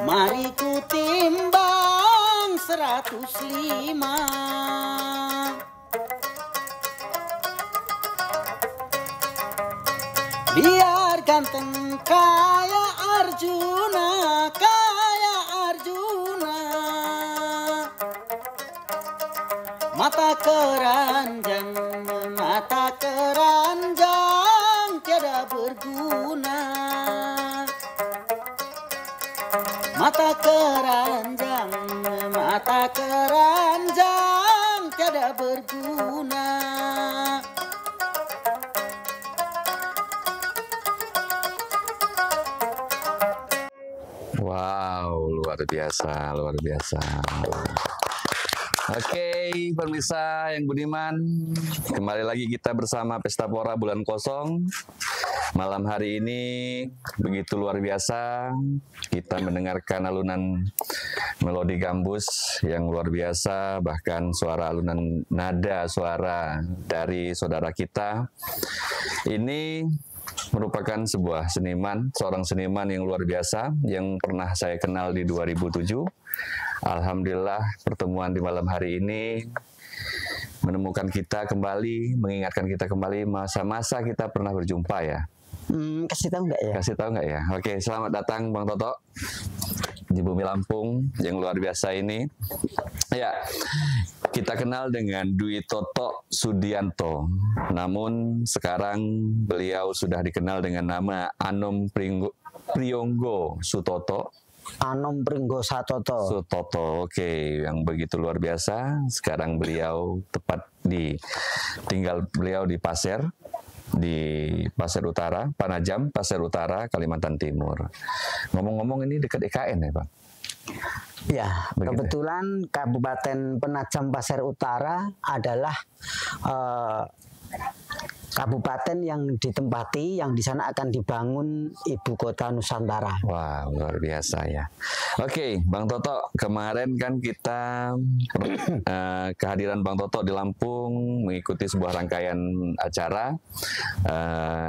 mari ku timbang 105. Biar ganteng kaya Arjuna, mata keranjang tiada berguna. Mata keranjang tiada berguna. Wow, luar biasa, luar biasa. Oke, pemirsa yang budiman, kembali lagi kita bersama Pesta Pora Bulan Kosong. Malam hari ini begitu luar biasa, kita mendengarkan alunan melodi gambus yang luar biasa, bahkan suara alunan nada suara dari saudara kita. Ini merupakan sebuah seniman, seorang seniman yang luar biasa, yang pernah saya kenal di 2007. Alhamdulillah pertemuan di malam hari ini menemukan kita kembali, mengingatkan kita kembali masa-masa kita pernah berjumpa ya. Kasih tahu nggak ya? Kasih tahu nggak ya? Oke, selamat datang Bang Toto di bumi Lampung yang luar biasa ini. Ya, kita kenal dengan Dwi Toto Sudianto. Namun sekarang beliau sudah dikenal dengan nama Anom Priyonggo Sutoto. Anom Pringgo Sutoto, oke, yang begitu luar biasa. Sekarang beliau tinggal beliau di Pasir Utara, Panajam, Pasir Utara, Kalimantan Timur. Ngomong-ngomong ini dekat IKN ya, Pak? Ya, kebetulan Kabupaten Penajam Pasir Utara adalah kabupaten yang ditempati, yang di sana akan dibangun ibu kota Nusantara. Wah, luar biasa ya. Oke, Bang Toto, kemarin kan kita kehadiran Bang Toto di Lampung mengikuti sebuah rangkaian acara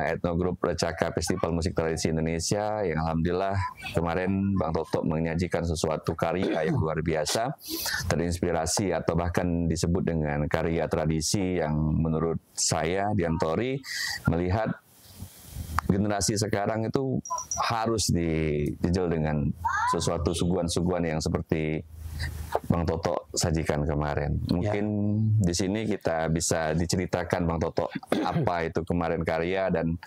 Etnogrup Lecaka Festival Musik Tradisi Indonesia, yang alhamdulillah kemarin Bang Toto menyajikan sesuatu karya yang luar biasa, terinspirasi atau bahkan disebut dengan karya tradisi yang menurut saya Diantori melihat generasi sekarang itu harus dijejel dengan sesuatu suguhan-suguhan yang seperti Bang Toto sajikan kemarin. Mungkin di sini kita bisa diceritakan Bang Toto apa itu kemarin karya, dan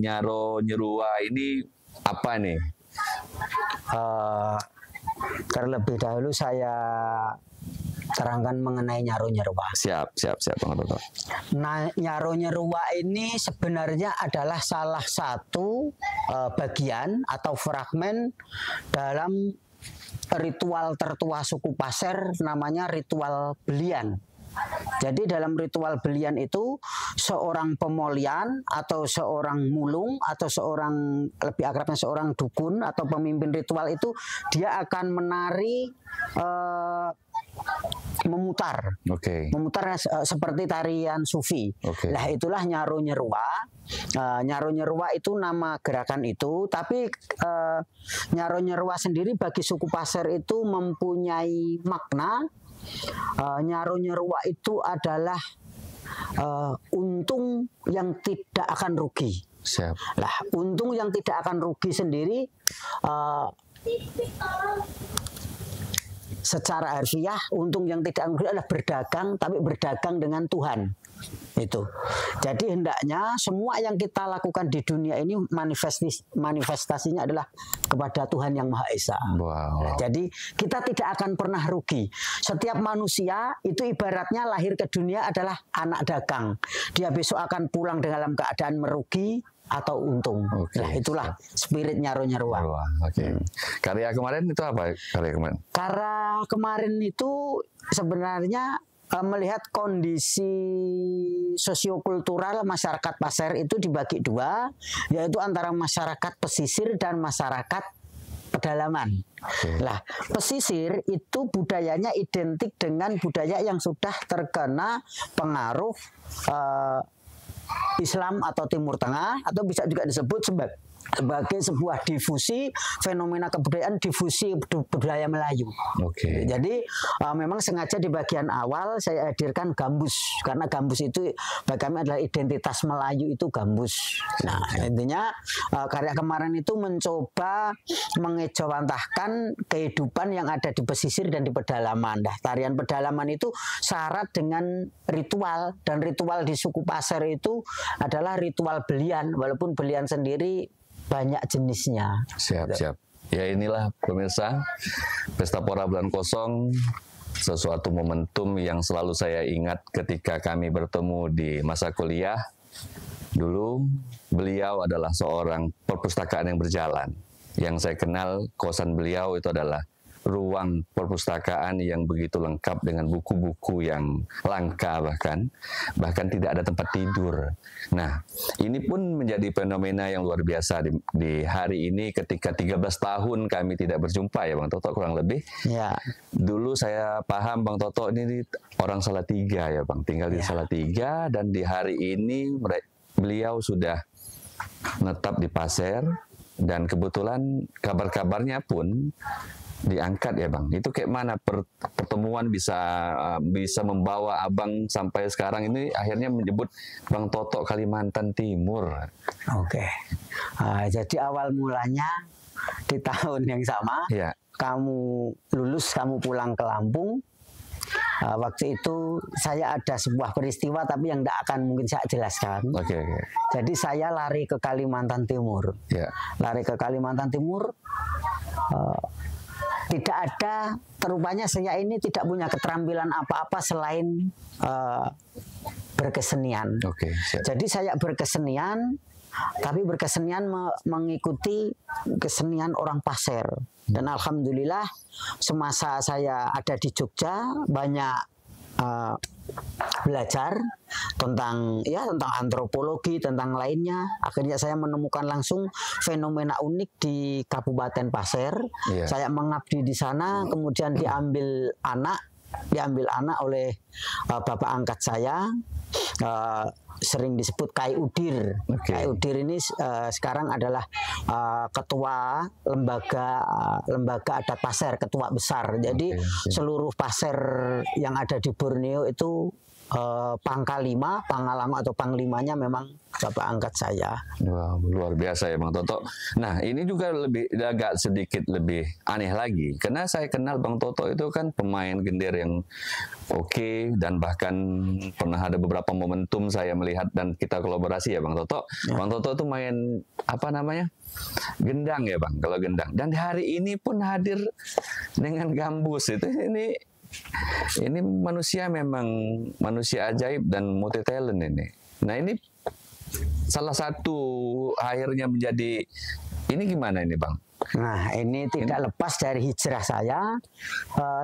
Nyaro Nyerua ini apa nih? Terlebih dahulu saya terangkan mengenai Nyaro Nyerua. Siap Bang Toto. Nah, Nyaro Nyerua ini sebenarnya adalah salah satu bagian atau fragmen dalam ritual tertua suku Pasir, namanya ritual belian. Jadi dalam ritual belian itu seorang pemolian atau seorang mulung atau seorang, lebih akrabnya seorang dukun atau pemimpin ritual itu, dia akan menari memutar seperti tarian sufi. Nah, itulah Nyaro Nyerua. Nyaro Nyerua itu nama gerakan itu, tapi Nyaro Nyerua sendiri bagi suku Pasir itu mempunyai makna. Nyaro Nyerua itu adalah untung yang tidak akan rugi. Lah, untung yang tidak akan rugi sendiri secara harfiah, untung yang tidak rugi adalah berdagang, tapi berdagang dengan Tuhan. Itu. Jadi hendaknya semua yang kita lakukan di dunia ini manifestasinya adalah kepada Tuhan Yang Maha Esa. Wow. Jadi kita tidak akan pernah rugi. Setiap manusia itu ibaratnya lahir ke dunia adalah anak dagang. Dia besok akan pulang dalam keadaan merugi atau untung. Nah, itulah spirit Nyaro Nyerua. Karya kemarin itu apa? Karya kemarin itu sebenarnya melihat kondisi sosiokultural masyarakat Pasir itu dibagi dua, yaitu antara masyarakat pesisir dan masyarakat pedalaman. Lah, pesisir itu budayanya identik dengan budaya yang sudah terkena pengaruh Islam atau Timur Tengah, atau bisa juga disebut sebagai sebuah difusi fenomena kebudayaan, difusi budaya Melayu. Oke. Jadi memang sengaja di bagian awal saya hadirkan gambus karena gambus itu bagi kami adalah identitas Melayu, itu gambus. Nah, intinya karya kemarin itu mencoba mengejawantahkan kehidupan yang ada di pesisir dan di pedalaman. Nah, tarian pedalaman itu syarat dengan ritual, dan ritual di suku Pasir itu adalah ritual belian, walaupun belian sendiri banyak jenisnya. Siap. Ya, inilah pemirsa, Pesta Pora Bulan Kosong, sesuatu momentum yang selalu saya ingat ketika kami bertemu di masa kuliah. Dulu beliau adalah seorang perpustakaan yang berjalan. Yang saya kenal kosan beliau itu adalah ruang perpustakaan yang begitu lengkap dengan buku-buku yang langka, bahkan tidak ada tempat tidur. Nah, ini pun menjadi fenomena yang luar biasa di hari ini ketika 13 tahun kami tidak berjumpa ya Bang Toto, kurang lebih. Ya. Dulu saya paham Bang Toto ini orang Salatiga ya Bang, tinggal di Salatiga, dan di hari ini beliau sudah menetap di Pasir, dan kebetulan kabar-kabarnya pun diangkat ya Bang. Itu kayak mana pertemuan bisa membawa Abang sampai sekarang ini akhirnya menyebut Bang Toto Kalimantan Timur. Oke. Jadi awal mulanya di tahun yang sama, ya. Kamu lulus, kamu pulang ke Lampung. Waktu itu saya ada sebuah peristiwa tapi yang tidak akan mungkin saya jelaskan. Oke. Jadi saya lari ke Kalimantan Timur. Ya. Lari ke Kalimantan Timur. Tidak ada, terupanya saya ini tidak punya keterampilan apa-apa selain berkesenian. Oke, siap. Jadi saya berkesenian, tapi berkesenian mengikuti kesenian orang Pasir. Dan alhamdulillah semasa saya ada di Jogja banyak belajar tentang antropologi, tentang lainnya. Akhirnya saya menemukan langsung fenomena unik di Kabupaten Pasir. Iya. Saya mengabdi di sana, kemudian diambil anak oleh bapak angkat saya, sering disebut Kai Udir. Okay. Kai Udir ini sekarang adalah ketua lembaga adat Pasir, ketua besar. Jadi seluruh Pasir yang ada di Borneo itu Pangkalima, Pangalango atau Panglimanya memang bapak angkat saya. Wah, luar biasa ya Bang Toto. Nah, ini juga agak sedikit lebih aneh lagi, karena saya kenal Bang Toto itu kan pemain gender yang oke, dan bahkan pernah ada beberapa momentum saya melihat dan kita kolaborasi ya Bang Toto. Ya. Bang Toto itu main gendang ya Bang, kalau gendang. Dan hari ini pun hadir dengan gambus itu. Ini manusia, memang manusia ajaib dan multi talent ini. Nah, ini salah satu akhirnya menjadi, ini gimana ini Bang? Nah, ini tidak lepas dari hijrah saya.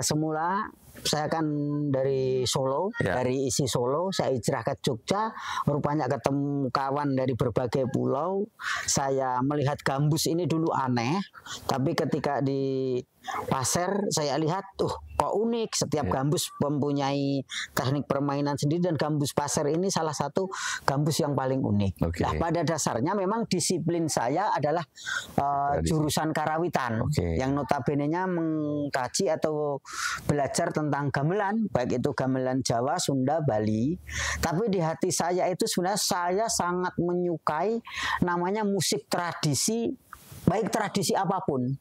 Semula saya kan dari Solo, dari isi Solo, saya hijrah ke Jogja, rupanya ketemu kawan dari berbagai pulau. Saya melihat gambus ini dulu aneh, tapi ketika di Pasir saya lihat, kok unik, setiap gambus mempunyai teknik permainan sendiri, dan gambus Pasir ini salah satu gambus yang paling unik. Nah, pada dasarnya memang disiplin saya adalah jurusan karawitan, yang notabene-nya mengkaji atau belajar tentang gamelan, baik itu gamelan Jawa, Sunda, Bali. Tapi di hati saya itu sebenarnya saya sangat menyukai namanya musik tradisi, baik tradisi apapun.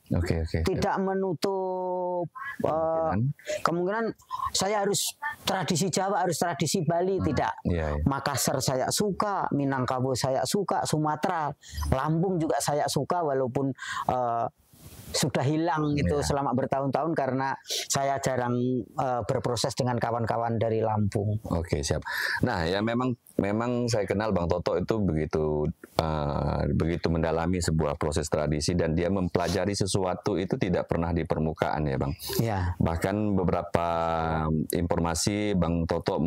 Tidak menutup kemungkinan saya harus tradisi Jawa, harus tradisi Bali, tidak. Makassar saya suka, Minangkabau saya suka, Sumatera, Lampung juga saya suka, walaupun sudah hilang itu selama bertahun-tahun karena saya jarang berproses dengan kawan-kawan dari Lampung. Oke, siap. Nah, ya memang saya kenal Bang Toto itu begitu mendalami sebuah proses tradisi, dan dia mempelajari sesuatu itu tidak pernah di permukaan ya Bang. Ya. Bahkan beberapa informasi Bang Toto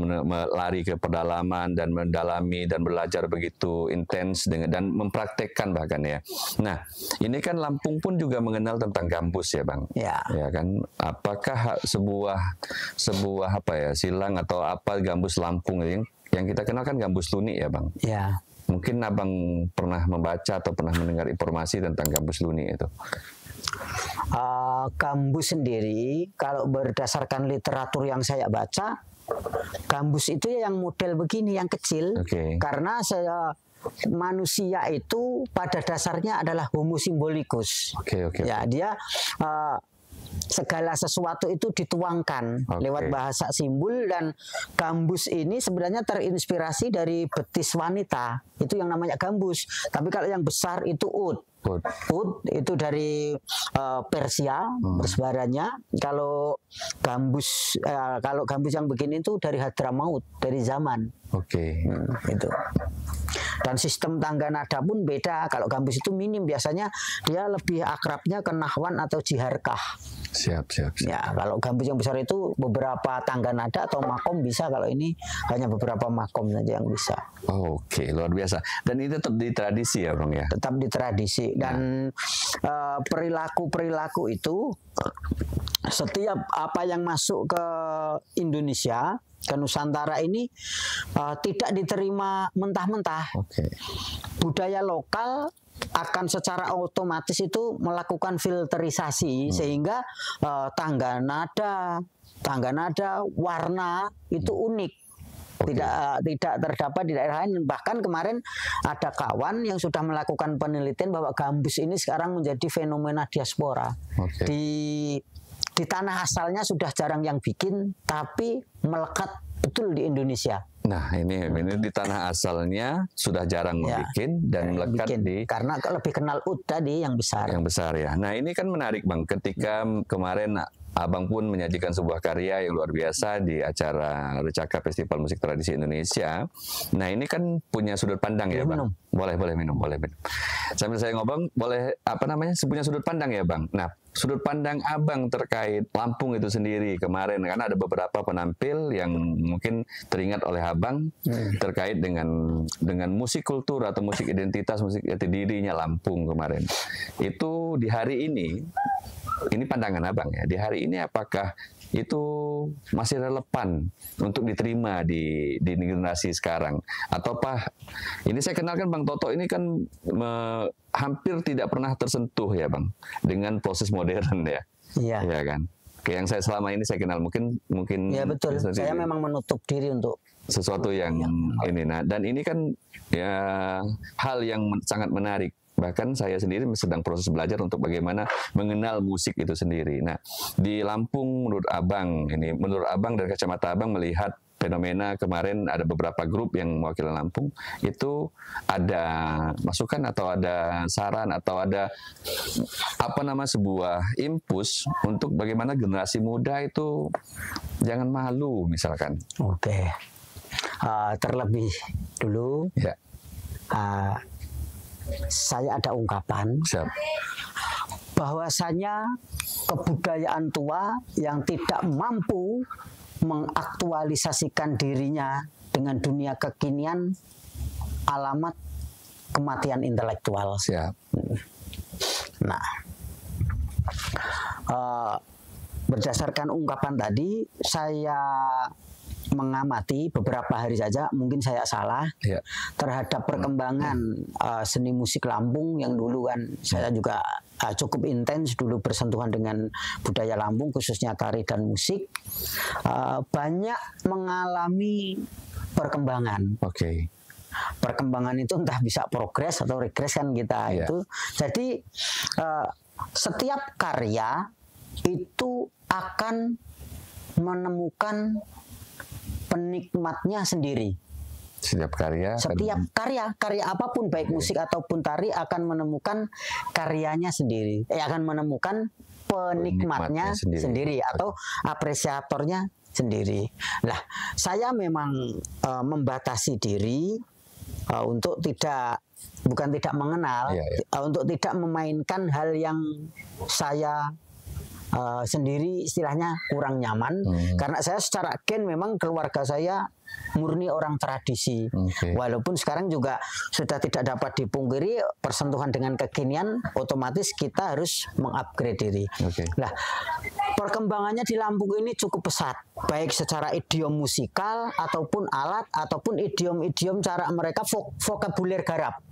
lari ke pedalaman dan mendalami dan belajar begitu intens dan mempraktekkan bahkan ya. Nah, ini kan Lampung pun juga mengenal tentang gambus ya Bang. Ya. Ya kan, apakah sebuah silang atau apa gambus Lampung yang kita kenal kan gambus lunik ya Bang. Ya. Mungkin abang pernah membaca atau pernah mendengar informasi tentang gambus luni itu. Gambus sendiri, kalau berdasarkan literatur yang saya baca, gambus itu yang model begini, yang kecil, karena manusia itu pada dasarnya adalah homo symbolicus. Ya, dia segala sesuatu itu dituangkan lewat bahasa simbol, dan gambus ini sebenarnya terinspirasi dari betis wanita, itu yang namanya gambus. Tapi kalau yang besar itu ud itu dari Persia persebarannya. Kalau gambus yang begini itu dari Hadramaut, dari Zaman. Itu. Dan sistem tangga nada pun beda. Kalau gambus itu minim, biasanya dia lebih akrabnya ke nahwan atau jiharkah. Siap. Ya, kalau gambus yang besar itu beberapa tangga nada atau makom bisa. Kalau ini hanya beberapa makom saja yang bisa. Luar biasa. Dan itu tetap di tradisi ya, Bang ya? Tetap di tradisi. Dan perilaku itu, setiap apa yang masuk ke Indonesia, ke Nusantara ini tidak diterima mentah-mentah. Budaya lokal akan secara otomatis itu melakukan filterisasi, sehingga tangga nada, warna itu unik. Tidak terdapat di daerah lain. Bahkan kemarin ada kawan yang sudah melakukan penelitian bahwa gambus ini sekarang menjadi fenomena diaspora. Di tanah asalnya sudah jarang yang bikin, tapi melekat betul di Indonesia. Nah, ini di tanah asalnya sudah jarang bikin dan melekat karena lebih kenal ud tadi yang besar. Yang besar ya. Nah, ini kan menarik, Bang. Ketika kemarin Abang pun menyajikan sebuah karya yang luar biasa di acara Recaka Festival Musik Tradisi Indonesia. Nah, ini kan punya sudut pandang ya, Bang. Boleh minum. Sambil saya ngomong, punya sudut pandang ya, Bang. Nah, sudut pandang Abang terkait Lampung itu sendiri kemarin, karena ada beberapa penampil yang mungkin teringat oleh Abang terkait dengan musik kultur atau musik identitas, musik jati dirinya Lampung kemarin. Itu di hari ini pandangan Abang ya, di hari ini apakah itu masih relevan untuk diterima di generasi sekarang, ataukah ini saya kenalkan Bang Toto ini kan hampir tidak pernah tersentuh ya, Bang, dengan proses modern ya. Iya kan. Yang saya selama ini saya kenal mungkin ya, betul. Saya memang menutup diri untuk sesuatu yang ini. Nah, dan ini kan ya hal yang sangat menarik. Bahkan saya sendiri sedang proses belajar untuk bagaimana mengenal musik itu sendiri. Nah, di Lampung menurut Abang dari kacamata Abang melihat fenomena kemarin ada beberapa grup yang mewakili Lampung, itu ada masukan atau ada saran atau ada sebuah impuls untuk bagaimana generasi muda itu jangan malu misalkan. Terlebih dulu saya ada ungkapan bahwasanya kebudayaan tua yang tidak mampu mengaktualisasikan dirinya dengan dunia kekinian alamat kematian intelektual. Nah, berdasarkan ungkapan tadi, saya mengamati beberapa hari saja, mungkin saya salah terhadap perkembangan seni musik Lampung yang dulu kan saya juga cukup intens dulu bersentuhan dengan budaya Lampung, khususnya tari dan musik, banyak mengalami perkembangan. Perkembangan itu entah bisa progres atau regres kan kita itu. Jadi setiap karya itu akan menemukan penikmatnya sendiri. Setiap karya apapun, baik musik ataupun tari, akan menemukan karyanya sendiri. Akan menemukan penikmatnya sendiri atau apresiatornya sendiri. Nah, saya memang membatasi diri untuk bukan tidak mengenal, untuk tidak memainkan hal yang saya sendiri istilahnya kurang nyaman karena saya secara gen memang keluarga saya murni orang tradisi. Walaupun sekarang juga sudah tidak dapat dipungkiri persentuhan dengan kekinian, otomatis kita harus mengupgrade diri. Nah, perkembangannya di Lampung ini cukup pesat, baik secara idiom musikal ataupun alat ataupun idiom-idiom cara mereka vokabuler garap.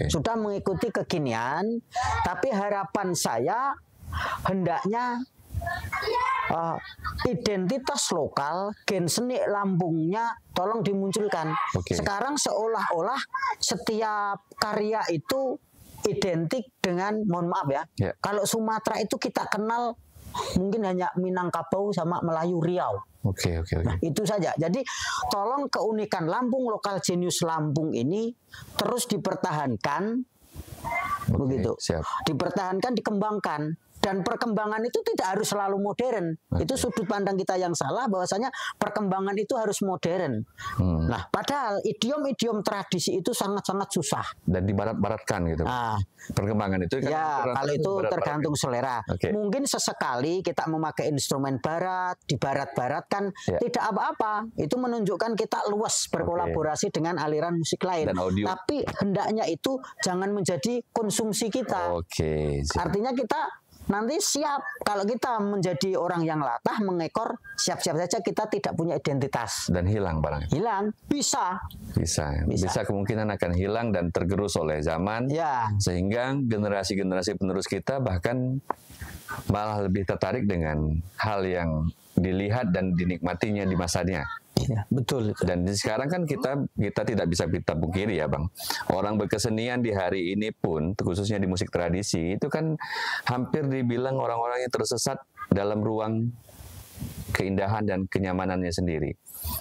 Sudah mengikuti kekinian, tapi harapan saya hendaknya identitas lokal, gen seni Lampungnya tolong dimunculkan. Sekarang seolah-olah setiap karya itu identik dengan, mohon maaf ya, kalau Sumatera itu kita kenal mungkin hanya Minangkabau sama Melayu Riau. Nah, itu saja. Jadi tolong keunikan Lampung, lokal jenius Lampung ini terus dipertahankan, begitu. Dipertahankan, dikembangkan. Dan perkembangan itu tidak harus selalu modern. Itu sudut pandang kita yang salah, bahwasanya perkembangan itu harus modern. Nah, padahal idiom-idiom tradisi itu sangat-sangat susah. Dan dibarat-baratkan gitu. Perkembangan itu kan ya, kalau itu tergantung selera. Mungkin sesekali kita memakai instrumen barat, dibarat-baratkan, tidak apa-apa. Itu menunjukkan kita luas berkolaborasi dengan aliran musik lain. Tapi hendaknya itu jangan menjadi konsumsi kita. Artinya kita nanti siap, kalau kita menjadi orang yang latah, mengekor, siap-siap saja kita tidak punya identitas. Dan hilang barangnya. Hilang, bisa kemungkinan akan hilang dan tergerus oleh zaman. Sehingga generasi-generasi penerus kita bahkan malah lebih tertarik dengan hal yang dilihat dan dinikmatinya di masanya. Betul. Dan sekarang kan kita tidak bisa kita pungkiri ya Bang, orang berkesenian di hari ini pun, khususnya di musik tradisi, itu kan hampir dibilang orang-orang yang tersesat dalam ruang keindahan dan kenyamanannya sendiri.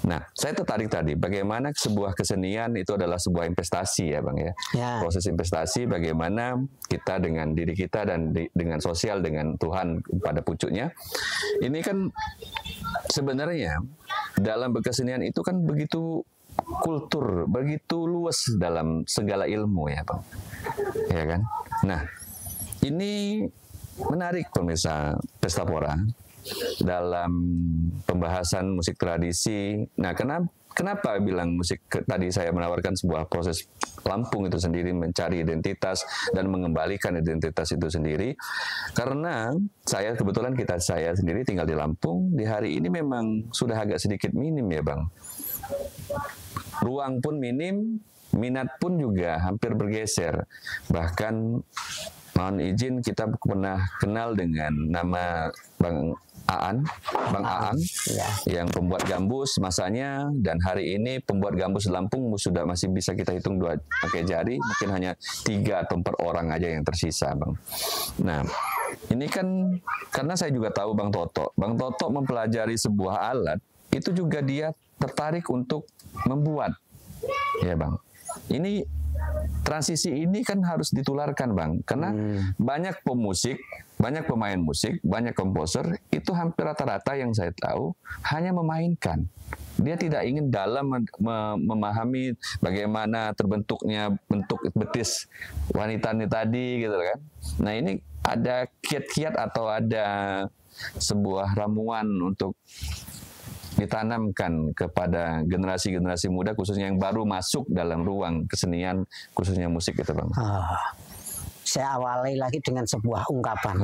Nah, saya tertarik tadi bagaimana sebuah kesenian itu adalah sebuah investasi ya Bang ya. Proses investasi bagaimana kita dengan diri kita dan dengan sosial, dengan Tuhan pada pucuknya. Ini kan sebenarnya dalam berkesenian itu kan begitu kultur, begitu luas dalam segala ilmu ya Bang. Ya kan? Nah, ini menarik pemirsa Pesta Pora dalam pembahasan musik tradisi. Nah, kenapa bilang musik tadi saya menawarkan sebuah proses Lampung itu sendiri mencari identitas dan mengembalikan identitas itu sendiri, karena kebetulan saya sendiri tinggal di Lampung. Di hari ini memang sudah agak sedikit minim ya Bang, ruang pun minim, minat pun juga hampir bergeser. Bahkan mohon izin, kita pernah kenal dengan nama Bang Aang, yang pembuat gambus masanya, dan hari ini pembuat gambus Lampung sudah masih bisa kita hitung 2 pakai jari, mungkin hanya 3 atau 4 orang aja yang tersisa Bang. Nah, ini kan karena saya juga tahu Bang Toto mempelajari sebuah alat, itu juga dia tertarik untuk membuat, ya Bang. Ini transisi ini kan harus ditularkan Bang, karena banyak pemusik, banyak pemain musik, banyak komposer itu hampir rata-rata yang saya tahu hanya memainkan. Dia tidak ingin dalam memahami bagaimana terbentuknya bentuk betis wanita ini tadi gitu kan. Nah, ini ada kiat-kiat atau ada sebuah ramuan untuk ditanamkan kepada generasi-generasi muda, khususnya yang baru masuk dalam ruang kesenian, khususnya musik itu Bang. Saya awali lagi dengan sebuah ungkapan.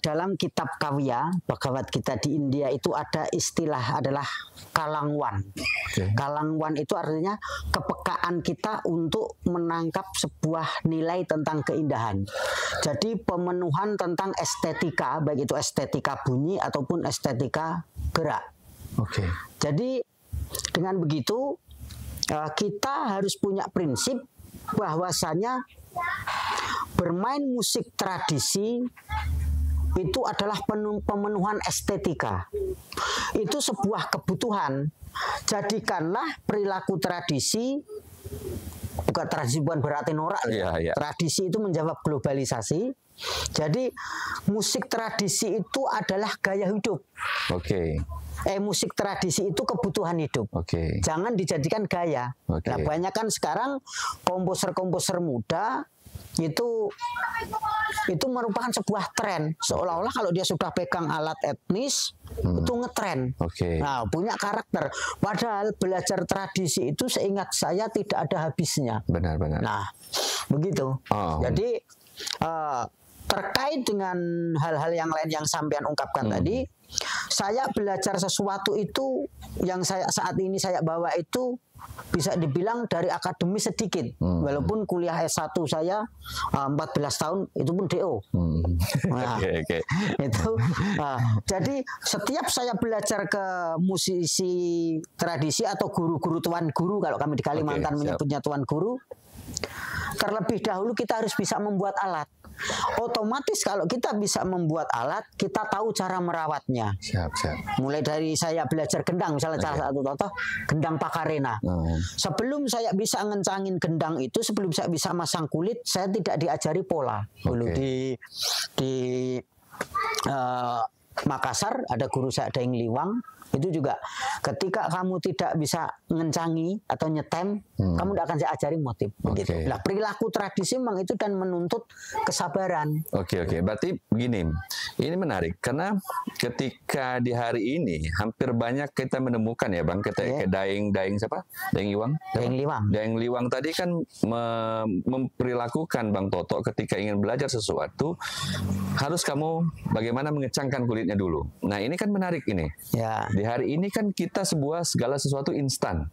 Dalam kitab Kawya, Bhagavad Gita di India itu ada istilah adalah kalangwan. Kalangwan itu artinya kepekaan kita untuk menangkap sebuah nilai tentang keindahan. Jadi pemenuhan tentang estetika, baik itu estetika bunyi ataupun estetika gerak. Jadi dengan begitu kita harus punya prinsip bahwasanya bermain musik tradisi itu adalah pemenuhan estetika. Itu sebuah kebutuhan. Jadikanlah perilaku tradisi, bukan tradisi bukan berarti norak. Tradisi itu menjawab globalisasi. Jadi musik tradisi itu adalah gaya hidup. Musik tradisi itu kebutuhan hidup. Jangan dijadikan gaya. Nah, banyak kan sekarang komposer-komposer muda itu merupakan sebuah tren, seolah-olah kalau dia sudah pegang alat etnis itu ngetren. Nah, punya karakter. Padahal belajar tradisi itu seingat saya tidak ada habisnya. Benar-benar. Nah, begitu. Jadi terkait dengan hal-hal yang lain yang sampean ungkapkan tadi, saya belajar sesuatu itu yang saat ini saya bawa itu bisa dibilang dari akademis sedikit, walaupun kuliah S1 saya 14 tahun itu pun DO. Nah, itu jadi setiap saya belajar ke musisi tradisi atau guru-guru tuan guru, kalau kami di Kalimantan menyebutnya tuan guru, terlebih dahulu kita harus bisa membuat alat. Otomatis kalau kita bisa membuat alat, kita tahu cara merawatnya. Mulai dari saya belajar gendang, misalnya salah satu contoh gendang Pakarena. Sebelum saya bisa ngencangin gendang itu, sebelum saya bisa masang kulit, saya tidak diajari pola. Dulu di Makassar ada guru saya Daeng Liwang. Itu juga ketika kamu tidak bisa ngencangi atau nyetem, kamu tidak akan saya ajari motif. Begitu. Nah, perilaku tradisi memang itu dan menuntut kesabaran. Berarti begini, ini menarik karena ketika di hari ini hampir banyak kita menemukan ya Bang, ketika Daeng siapa? Daeng Liwang? Daeng Liwang tadi kan memperilakukan Bang Toto ketika ingin belajar sesuatu harus kamu bagaimana mengecangkan kulitnya dulu. Nah, ini kan menarik ini. Ya. Di hari ini kan kita segala sesuatu instan.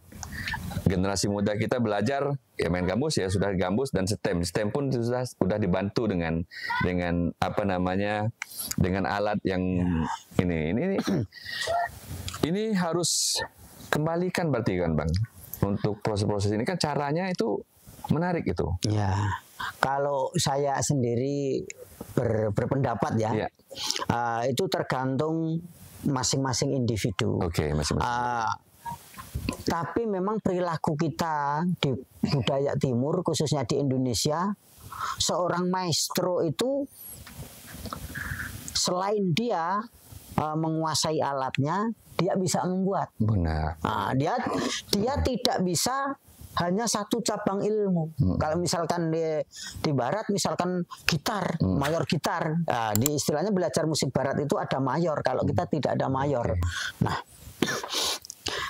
Generasi muda kita belajar ya main gambus ya sudah gambus dan stem. Stem pun sudah dibantu dengan apa namanya dengan alat yang ini harus kembalikan berarti kan Bang. Untuk proses-proses ini kan caranya itu menarik itu. Ya. Kalau saya sendiri berpendapat ya. Itu tergantung masing-masing individu. Tapi memang perilaku kita di budaya timur, khususnya di Indonesia, seorang maestro itu selain dia menguasai alatnya, dia bisa membuat. Benar. Dia tidak bisa hanya satu cabang ilmu. Kalau misalkan di barat misalkan gitar, mayor gitar. Di istilahnya belajar musik barat itu ada mayor, kalau kita tidak ada mayor. Nah,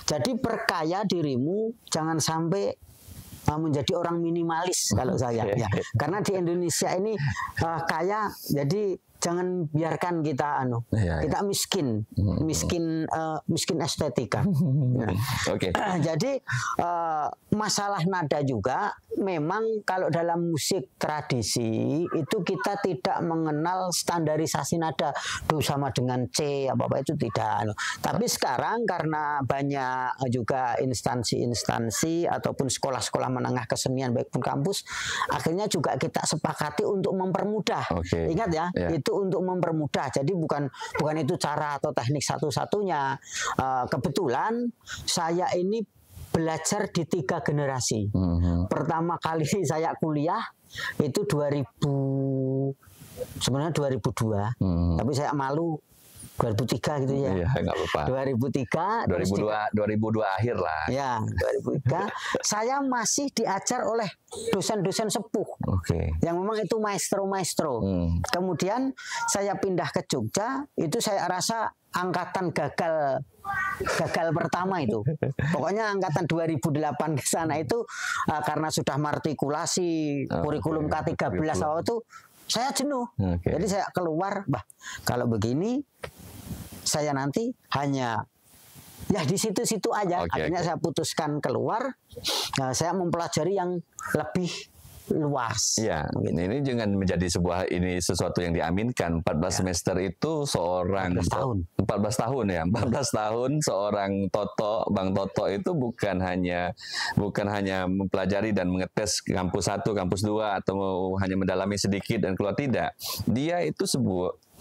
jadi perkaya dirimu, jangan sampai menjadi orang minimalis kalau saya. Karena di Indonesia ini kaya, jadi jangan biarkan kita kita miskin estetika. Jadi masalah nada juga memang kalau dalam musik tradisi itu kita tidak mengenal standarisasi nada do sama dengan C apa itu tidak. Tapi sekarang karena banyak juga instansi ataupun sekolah-sekolah menengah kesenian baik pun kampus, akhirnya juga kita sepakati untuk mempermudah. Ingat ya, itu untuk mempermudah. Jadi bukan itu cara atau teknik satu-satunya. Kebetulan saya ini belajar di 3 generasi. Pertama kali saya kuliah itu 2002. Tapi saya malu 2003 gitu ya. Iya, nggak apa-apa. 2002 akhir lah. Ya, 2003. Saya masih diajar oleh dosen-dosen sepuh. Yang memang itu maestro-maestro. Kemudian saya pindah ke Jogja, itu saya rasa angkatan gagal pertama itu. Pokoknya angkatan 2008 ke sana itu karena sudah martikulasi kurikulum K13 awal itu saya jenuh. Jadi saya keluar, kalau begini saya nanti hanya ya di situ-situ aja. Akhirnya saya putuskan keluar. Saya mempelajari yang lebih luas. Ya, ini jangan menjadi sesuatu yang diaminkan. 14 semester itu seorang 14 tahun ya. 14 tahun seorang Bang Toto itu bukan hanya mempelajari dan mengetes kampus 1, kampus 2 atau hanya mendalami sedikit dan keluar, tidak. Dia itu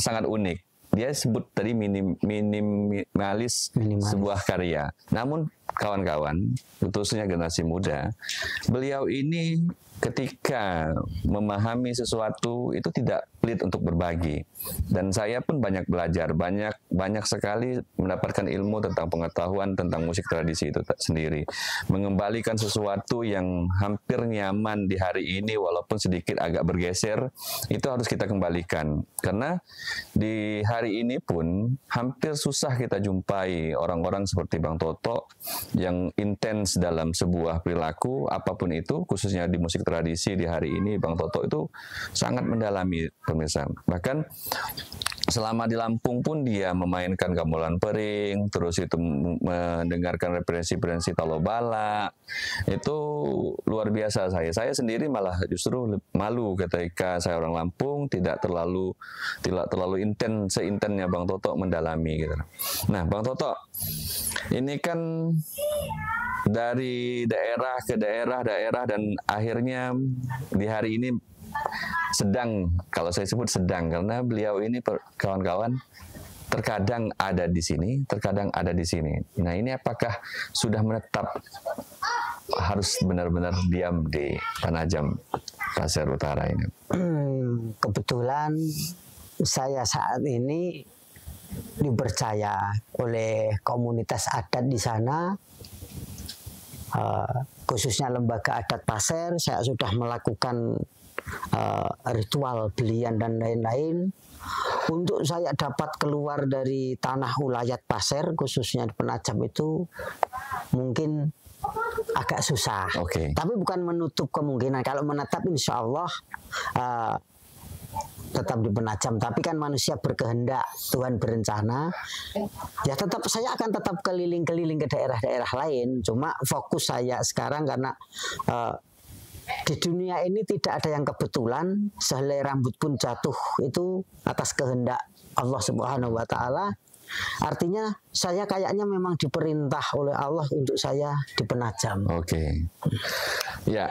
sangat unik. Dia sebut tadi minimalis sebuah karya. Namun kawan-kawan, khususnya generasi muda, beliau ini ketika memahami sesuatu itu tidak pelit untuk berbagi. Dan saya pun banyak belajar, banyak sekali mendapatkan ilmu tentang pengetahuan tentang musik tradisi itu sendiri. Mengembalikan sesuatu yang hampir nyaman di hari ini walaupun sedikit agak bergeser, itu harus kita kembalikan. Karena di hari ini pun hampir susah kita jumpai orang-orang seperti Bang Toto yang intens dalam sebuah perilaku apapun itu, khususnya di musik tradisi di hari ini. Bang Toto itu sangat mendalami, pemirsa. Bahkan selama di Lampung pun dia memainkan gamelan pering, terus itu mendengarkan referensi-referensi Talobala. Itu luar biasa. Saya sendiri malah justru malu ketika saya orang Lampung tidak terlalu seintennya Bang Toto mendalami gitu. Nah, Bang Toto, ini kan dari daerah ke daerah dan akhirnya di hari ini sedang, kalau saya sebut sedang, karena beliau ini kawan-kawan terkadang ada di sini, terkadang ada di sini. Nah, ini apakah sudah menetap harus benar-benar diam di Penajam Pasir Utara ini? Kebetulan saya saat ini dipercaya oleh komunitas adat di sana, khususnya lembaga adat Pasir. Saya sudah melakukan ritual belian dan lain-lain untuk saya dapat keluar dari tanah ulayat Pasir, khususnya di Penajam itu mungkin agak susah. Tapi bukan menutup kemungkinan kalau menetap, insya Allah tetap di Penajam. Tapi kan manusia berkehendak, Tuhan berencana, ya tetap saya akan tetap keliling-keliling ke daerah-daerah lain. Cuma fokus saya sekarang karena di dunia ini tidak ada yang kebetulan. Sehelai rambut pun jatuh itu atas kehendak Allah Subhanahu wa Ta'ala. Artinya saya kayaknya memang diperintah oleh Allah untuk saya di Penajam. Ya,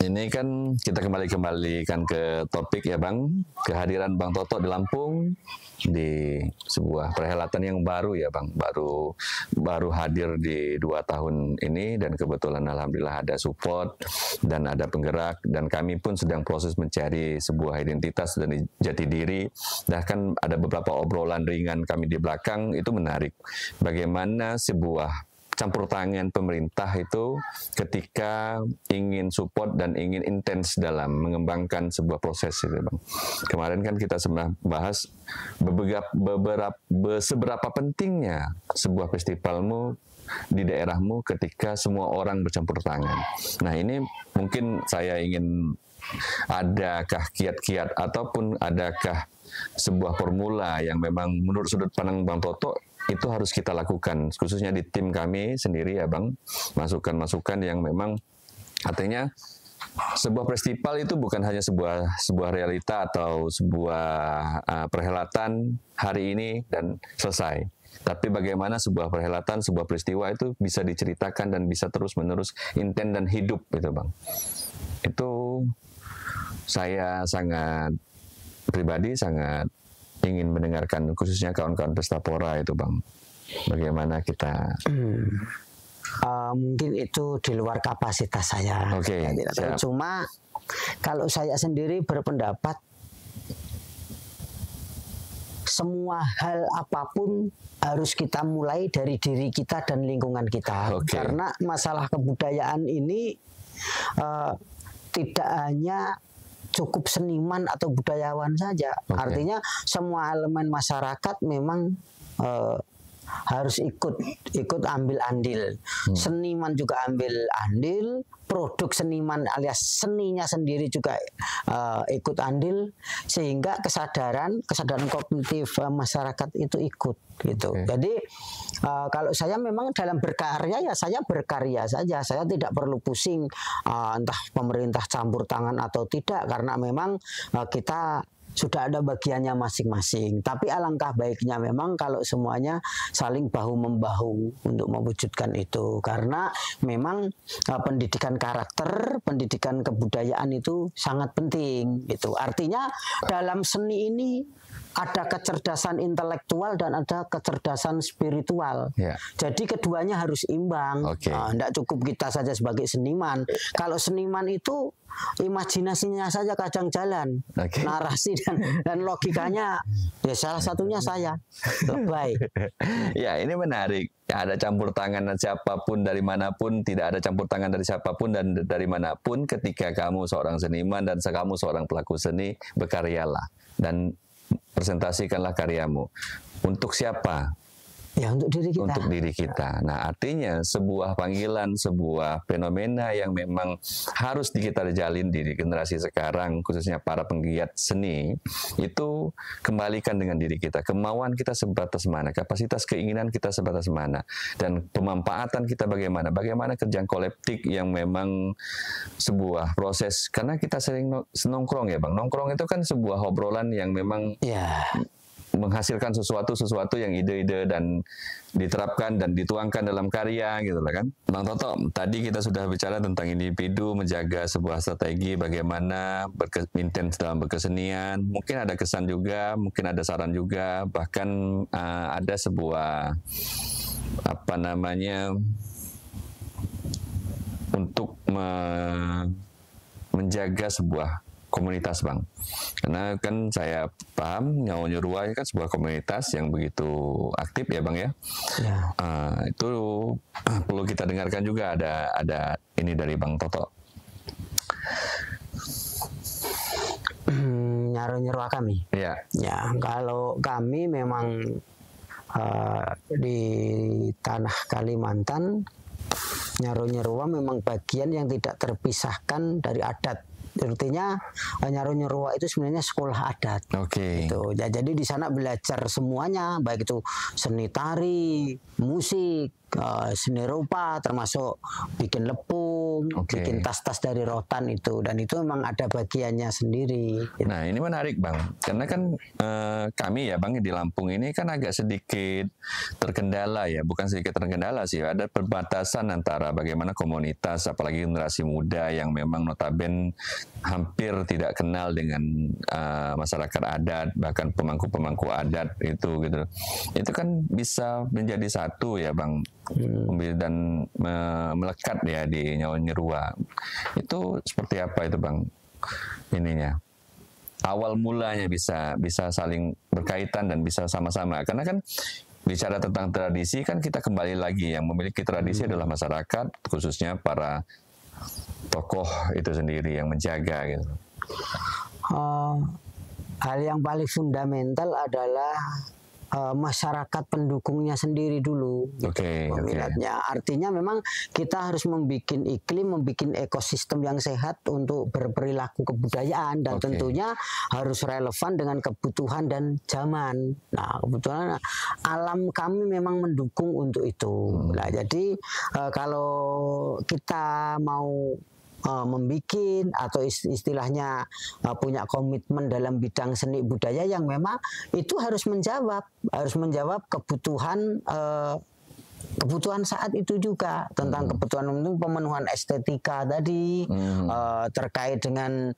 ini kan kita kembalikan ke topik ya Bang, kehadiran Bang Toto di Lampung di sebuah perhelatan yang baru ya Bang, baru hadir di 2 tahun ini, dan kebetulan alhamdulillah ada support dan ada penggerak, dan kami pun sedang proses mencari sebuah identitas dan jati diri. Bahkan ada beberapa obrolan ringan kami di belakang, itu menarik bagaimana sebuah campur tangan pemerintah itu ketika ingin support dan ingin intens dalam mengembangkan sebuah proses itu Bang. Kemarin kan kita sempat bahas seberapa pentingnya sebuah festivalmu di daerahmu ketika semua orang bercampur tangan. Nah, ini mungkin saya ingin, adakah kiat-kiat ataupun adakah sebuah formula yang memang menurut sudut pandang Bang Toto itu harus kita lakukan, khususnya di tim kami sendiri ya Bang, masukan-masukan yang memang artinya sebuah festival itu bukan hanya sebuah realita atau sebuah perhelatan hari ini dan selesai, tapi bagaimana sebuah perhelatan, sebuah peristiwa itu bisa diceritakan dan bisa terus-menerus inten dan hidup gitu Bang. Itu saya sangat pribadi sangat ingin mendengarkan, khususnya kawan-kawan Pestapora itu Bang. Bagaimana kita mungkin itu di luar kapasitas saya. Cuma kalau saya sendiri berpendapat semua hal apapun harus kita mulai dari diri kita dan lingkungan kita. Karena masalah kebudayaan ini tidak hanya cukup seniman atau budayawan saja. Artinya semua elemen masyarakat memang harus ikut ambil andil. Seniman juga ambil andil, produk seniman alias seninya sendiri juga ikut andil, sehingga kesadaran kognitif masyarakat itu ikut gitu. Jadi kalau saya memang dalam berkarya ya saya berkarya saja, saya tidak perlu pusing entah pemerintah campur tangan atau tidak, karena memang kita sudah ada bagiannya masing-masing. Tapi alangkah baiknya memang kalau semuanya saling bahu-membahu untuk mewujudkan itu. Karena memang pendidikan karakter, pendidikan kebudayaan itu sangat penting gitu. Artinya dalam seni ini ada kecerdasan intelektual dan ada kecerdasan spiritual. Ya. Jadi keduanya harus imbang. Tidak cukup kita saja sebagai seniman. Kalau seniman itu imajinasinya saja kadang jalan, narasi dan logikanya ya salah satunya saya lebay. Ya, ini menarik. Ada campur tangan siapapun dari manapun, tidak ada campur tangan dari siapapun dan dari manapun. Ketika kamu seorang seniman dan kamu seorang pelaku seni, berkaryalah dan presentasikanlah karyamu. Untuk siapa? Ya, untuk diri kita. Untuk diri kita. Nah, artinya sebuah panggilan, sebuah fenomena yang memang harus kita jalin di generasi sekarang, khususnya para penggiat seni, itu kembalikan dengan diri kita. Kemauan kita sebatas mana, kapasitas keinginan kita sebatas mana, dan pemanfaatan kita bagaimana. Bagaimana kerja kolektif yang memang sebuah proses. Karena kita sering nongkrong ya Bang. Nongkrong itu kan sebuah obrolan yang memang menghasilkan sesuatu yang ide-ide dan diterapkan dan dituangkan dalam karya gitu lah kan. Bang Toto, tadi kita sudah bicara tentang individu menjaga sebuah strategi bagaimana intens dalam berkesenian. Mungkin ada kesan juga, mungkin ada saran juga, bahkan ada sebuah untuk menjaga sebuah komunitas Bang, karena kan saya paham Nyawa Nyerua kan sebuah komunitas yang begitu aktif ya Bang ya. Itu perlu kita dengarkan juga, ada ini dari Bang Toto. Nyawa Nyerua kami. Ya, kalau kami memang di tanah Kalimantan, Nyawa Nyerua memang bagian yang tidak terpisahkan dari adat. Artinya Nyawa Nyerua itu sebenarnya sekolah adat. Gitu. Ya, jadi di sana belajar semuanya, baik itu seni tari, musik, seni rupa, termasuk bikin lepung, bikin tas-tas dari rotan itu, dan itu memang ada bagiannya sendiri. Gitu. Nah, ini menarik Bang, karena kan kami ya Bang di Lampung ini kan agak sedikit terkendala ya, bukan sedikit terkendala sih, ada perbatasan antara bagaimana komunitas, apalagi generasi muda yang memang notabene hampir tidak kenal dengan masyarakat adat, bahkan pemangku-pemangku adat itu gitu. Itu kan bisa menjadi satu ya Bang, dan melekat ya di Nyawa Nyerua. Itu seperti apa itu Bang ininya? Awal mulanya bisa saling berkaitan dan bisa sama-sama. Karena kan bicara tentang tradisi kan kita kembali lagi yang memiliki tradisi adalah masyarakat, khususnya para tokoh itu sendiri yang menjaga gitu. Hal yang paling fundamental adalah masyarakat pendukungnya sendiri dulu. Peminatnya. Artinya memang kita harus membuat iklim, membuat ekosistem yang sehat untuk berperilaku kebudayaan, dan tentunya harus relevan dengan kebutuhan dan zaman. Nah, kebetulan alam kami memang mendukung untuk itu. Nah, jadi kalau kita mau membikin atau istilahnya punya komitmen dalam bidang seni budaya yang memang itu harus menjawab kebutuhan saat itu juga, tentang kebutuhan untuk pemenuhan estetika tadi, terkait dengan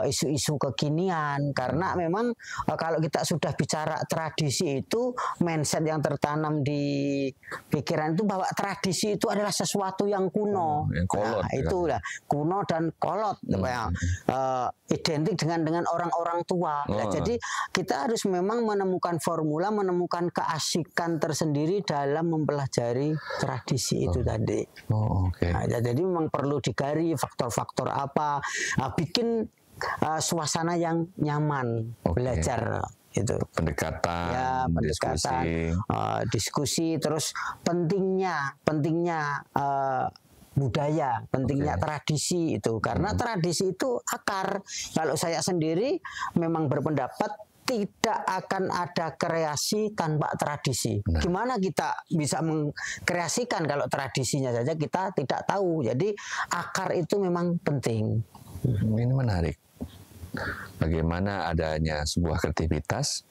isu-isu kekinian. Karena memang kalau kita sudah bicara tradisi, itu mindset yang tertanam di pikiran itu bahwa tradisi itu adalah sesuatu yang kuno, yang kolot, itulah kuno dan kolot, identik dengan orang-orang tua. Jadi kita harus memang menemukan formula, menemukan keasikan tersendiri dalam mempelajari tradisi itu tadi. Nah, jadi memang perlu digali faktor-faktor apa, bikin suasana yang nyaman belajar itu. Pendekatan, diskusi, terus pentingnya budaya, pentingnya tradisi itu, karena tradisi itu akar. Kalau saya sendiri memang berpendapat tidak akan ada kreasi tanpa tradisi. Gimana kita bisa mengkreasikan kalau tradisinya saja kita tidak tahu? Jadi akar itu memang penting. Ini menarik. Bagaimana adanya sebuah kreativitas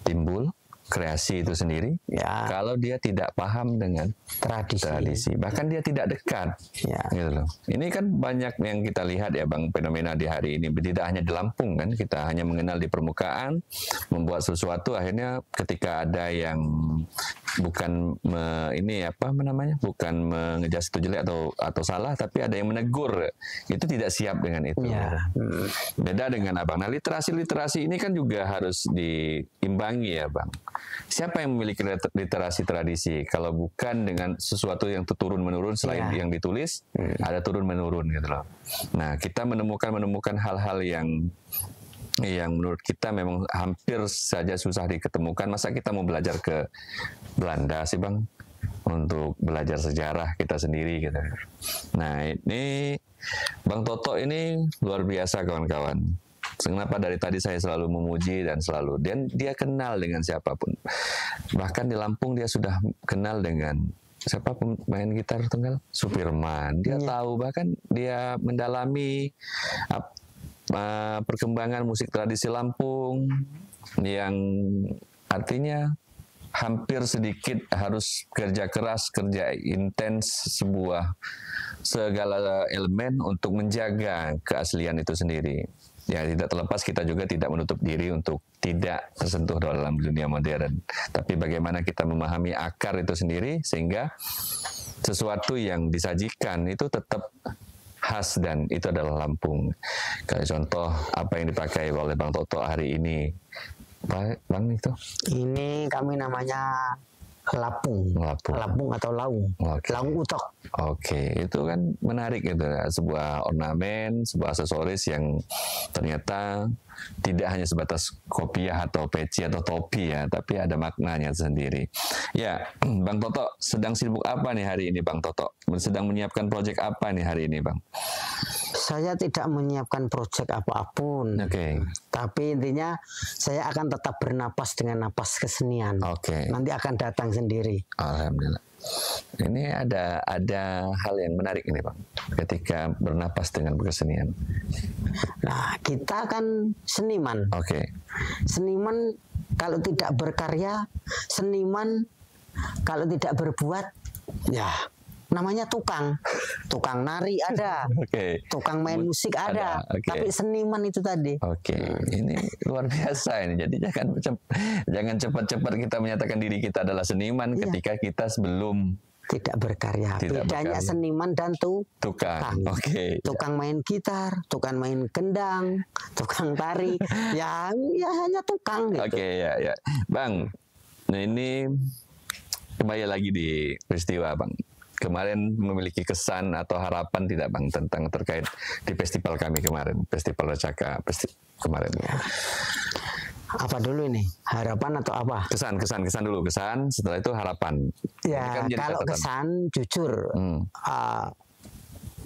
timbul kreasi itu sendiri, Ya. kalau dia tidak paham dengan tradisi, bahkan dia tidak dekat, Ya. gitu loh. Ini kan banyak yang kita lihat ya Bang, fenomena di hari ini, tidak hanya di Lampung kan, kita hanya mengenal di permukaan, membuat sesuatu, akhirnya ketika ada yang bukan bukan mengejar itu jelek atau salah, tapi ada yang menegur, itu tidak siap dengan itu. Ya. Beda dengan Abang. Nah, literasi ini kan juga harus diimbangi ya Bang. Siapa yang memiliki literasi tradisi? Kalau bukan dengan sesuatu yang turun-menurun selain yang ditulis, ada turun-menurun gitu loh. Nah, kita menemukan hal-hal yang menurut kita memang hampir saja susah diketemukan. Masa kita mau belajar ke Belanda sih Bang? Untuk belajar sejarah kita sendiri gitu. Nah, ini Bang Toto ini luar biasa kawan-kawan. Kenapa dari tadi saya selalu memuji dan dia kenal dengan siapapun. Bahkan di Lampung dia sudah kenal dengan siapa pemain gitar tunggal? Supirman. Dia tahu, bahkan dia mendalami perkembangan musik tradisi Lampung yang artinya hampir sedikit harus kerja keras, kerja intens segala elemen untuk menjaga keaslian itu sendiri. Ya, tidak terlepas kita juga tidak menutup diri untuk tidak tersentuh dalam dunia modern. Tapi bagaimana kita memahami akar itu sendiri sehingga sesuatu yang disajikan itu tetap khas dan itu adalah Lampung. Kayak contoh apa yang dipakai oleh Bang Toto hari ini. Bang itu? Ini kami namanya lapung atau laung, laung utok. Oke, itu kan menarik itu ya, sebuah ornamen, sebuah aksesoris yang ternyata tidak hanya sebatas kopiah atau peci atau topi ya, tapi ada maknanya sendiri. Ya, Bang Toto sedang sibuk apa nih hari ini Bang Toto? Sedang menyiapkan proyek apa nih hari ini Bang? Saya tidak menyiapkan proyek apapun. Oke. Tapi intinya saya akan tetap bernapas dengan napas kesenian. Oke. Nanti akan datang sendiri. Alhamdulillah. Ini ada hal yang menarik ini Bang, ketika bernapas dengan kesenian. Nah, kita kan seniman. Oke. Seniman kalau tidak berkarya, seniman kalau tidak berbuat, ya namanya tukang nari ada, tukang main musik ada. Tapi seniman itu tadi. Ini luar biasa ini. Jadi jangan cepat-cepat kita menyatakan diri kita adalah seniman ketika kita sebelum tidak berkarya. Bedanya seniman dan tukang. Tukang main gitar, tukang main gendang, tukang tari, ya hanya tukang gitu. Ya. Bang, nah ini kembali lagi di peristiwa Bang. Kemarin memiliki kesan atau harapan tidak Bang terkait di festival kami kemarin, Festival Recaka kemarin. Apa dulu ini? Harapan atau apa? Kesan dulu, setelah itu harapan. Ya, kalau kesan jujur,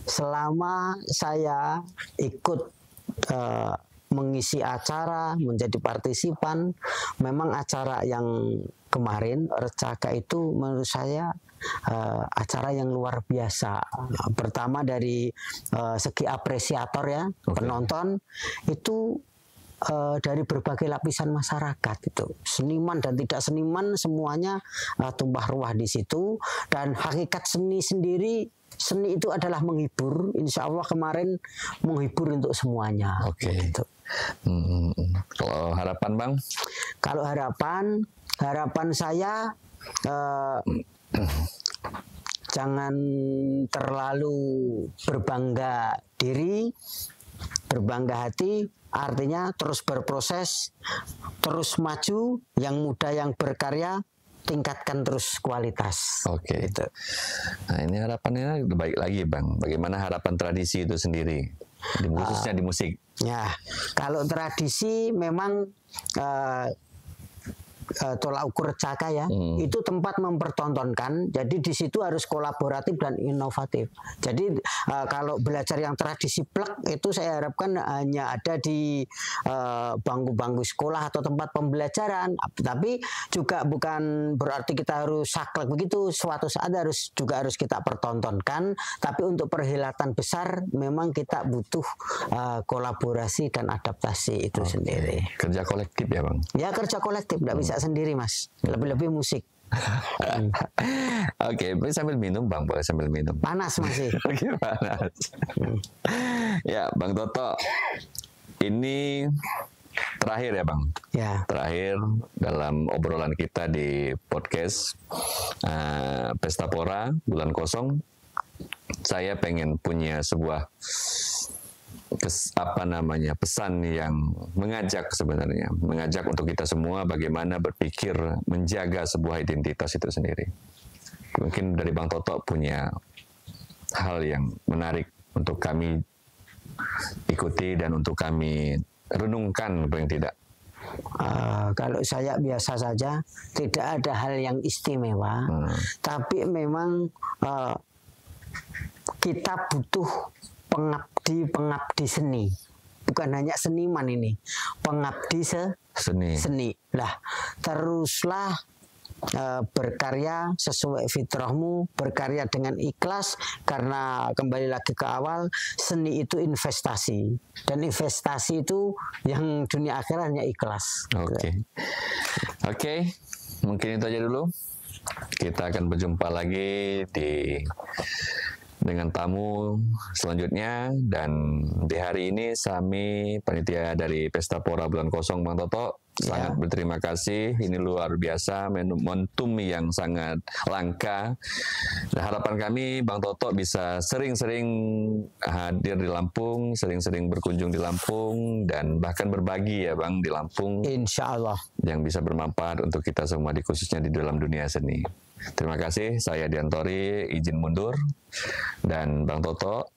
selama saya ikut mengisi acara, menjadi partisipan, memang acara yang kemarin Recaka itu menurut saya acara yang luar biasa. Pertama dari segi apresiator ya, penonton itu dari berbagai lapisan masyarakat itu, seniman dan tidak seniman semuanya tumpah ruah di situ. Dan hakikat seni sendiri, seni itu adalah menghibur. Insya Allah kemarin menghibur untuk semuanya. Gitu. Kalau harapan Bang? Kalau harapan saya jangan terlalu berbangga diri, berbangga hati. Artinya terus berproses, terus maju, yang muda yang berkarya, tingkatkan terus kualitas. Gitu. Nah, ini harapannya baik lagi Bang. Bagaimana harapan tradisi itu sendiri, khususnya di musik? Ya, kalau tradisi memang tolak ukur Recaka ya, itu tempat mempertontonkan. Jadi di situ harus kolaboratif dan inovatif. Jadi kalau belajar yang tradisi plek itu saya harapkan hanya ada di bangku-bangku sekolah atau tempat pembelajaran. Tapi juga bukan berarti kita harus saklek begitu. Suatu saat juga harus kita pertontonkan. Tapi untuk perhelatan besar memang kita butuh kolaborasi dan adaptasi itu sendiri. Kerja kolektif ya Bang? Ya, kerja kolektif, tidak bisa masak sendiri Mas, lebih-lebih musik. Oke, boleh sambil minum Bang, boleh sambil minum. Panas masih. Oke, panas. Ya, Bang Toto, ini terakhir ya Bang. Ya. Terakhir dalam obrolan kita di podcast Pesta Pora Bulan Kosong, saya pengen punya sebuah pesan yang mengajak sebenarnya, mengajak untuk kita semua bagaimana berpikir menjaga sebuah identitas itu sendiri. Mungkin dari Bang Toto punya hal yang menarik untuk kami ikuti dan untuk kami renungkan paling tidak. Kalau saya biasa saja, tidak ada hal yang istimewa, tapi memang kita butuh pengabdi seni, bukan hanya seniman ini, pengabdi seni. Lah, teruslah berkarya sesuai fitrahmu, berkarya dengan ikhlas, karena kembali lagi ke awal, seni itu investasi, dan investasi itu yang dunia akhiratnya ikhlas. Oke, mungkin itu aja dulu. Kita akan berjumpa lagi dengan tamu selanjutnya, dan di hari ini kami panitia dari Pesta Pora Bulan Kosong Bang Toto sangat berterima kasih. Ini luar biasa, momentum yang sangat langka. Dan harapan kami Bang Toto bisa sering-sering hadir di Lampung, sering-sering berkunjung di Lampung, dan bahkan berbagi ya Bang di Lampung. Insya Allah. Yang bisa bermanfaat untuk kita semua, khususnya di dalam dunia seni. Terima kasih, saya Diantori izin mundur, dan Bang Toto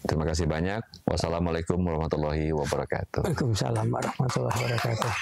terima kasih banyak. Wassalamualaikum warahmatullahi wabarakatuh. Waalaikumsalam warahmatullahi wabarakatuh.